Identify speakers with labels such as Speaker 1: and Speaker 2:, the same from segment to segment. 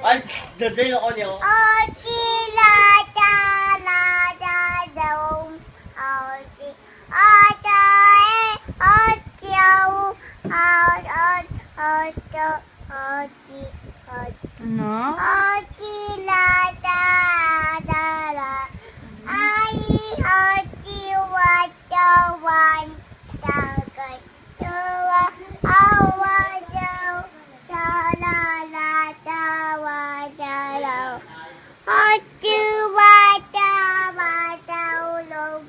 Speaker 1: Ay, dadalhin ako niyo.
Speaker 2: Ano?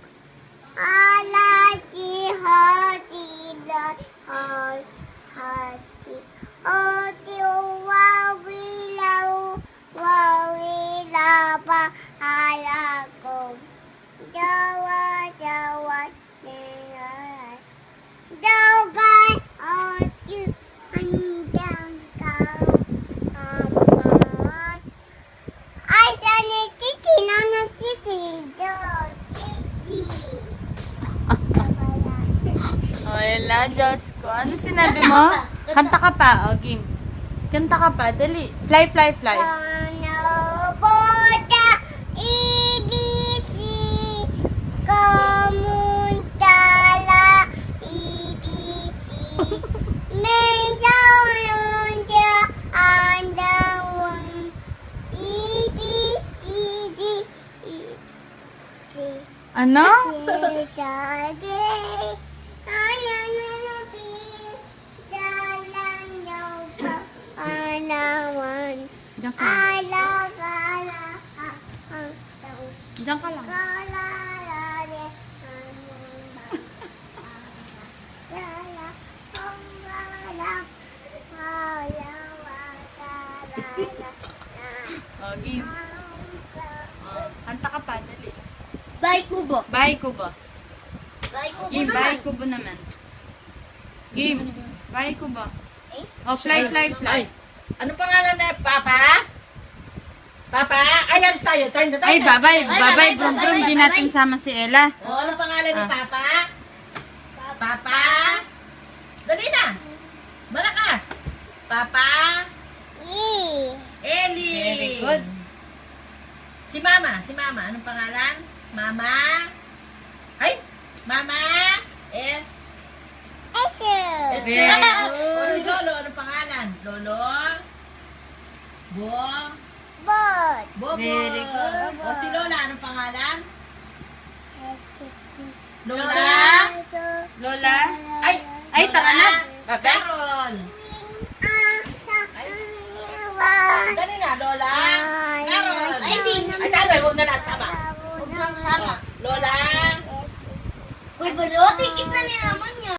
Speaker 2: Wala, Diyos ko. Ano sinabi mo? Kanta ka pa. O, game. Kanta ka pa. Dali. Fly, fly, fly. Ano? Diyan ka lang. Diyan ka lang. O, game. Kanta ka pa. Dali.
Speaker 3: Bye, Kubo.
Speaker 2: Bye, Kubo.
Speaker 3: Bye, Kubo
Speaker 2: Game,
Speaker 3: naman.
Speaker 2: bye, Kubo naman. Game. Bye, Kubo.
Speaker 3: Eh?
Speaker 2: O, fly, fly, fly.
Speaker 1: Ano pangalan na? Papa? Papa? Ay, alis tayo. Tayo.
Speaker 2: Ay, bye-bye.
Speaker 3: Bye,
Speaker 2: Bye-bye,
Speaker 3: bye,
Speaker 2: Brum
Speaker 3: bye,
Speaker 2: Brum.
Speaker 3: bye,
Speaker 2: Di
Speaker 3: bye,
Speaker 2: natin sama si Ella.
Speaker 1: O, ano pangalan ni Papa? Papa? Dali na. Malakas. Papa? Eli.
Speaker 2: Very good.
Speaker 1: Si Mama. Anong pangalan? Mama? Ay! Mama? S.
Speaker 2: Very
Speaker 1: Esther.
Speaker 2: good.
Speaker 1: O si Lolo, anong pangalan? Lolo? Bobo.
Speaker 2: Very good.
Speaker 1: O si Lola, anong pangalan?
Speaker 3: Lola.
Speaker 2: Lola?
Speaker 1: Ay!
Speaker 2: Ay, tara na. Bye-bye.
Speaker 1: Carol. Dali na, Lola. Carol.
Speaker 3: Ay, di na.
Speaker 1: Ay, talo, huwag na natin sama.
Speaker 3: Huwag lang sama.
Speaker 1: Lola.
Speaker 3: Uy, balo, tikit na niya naman yun.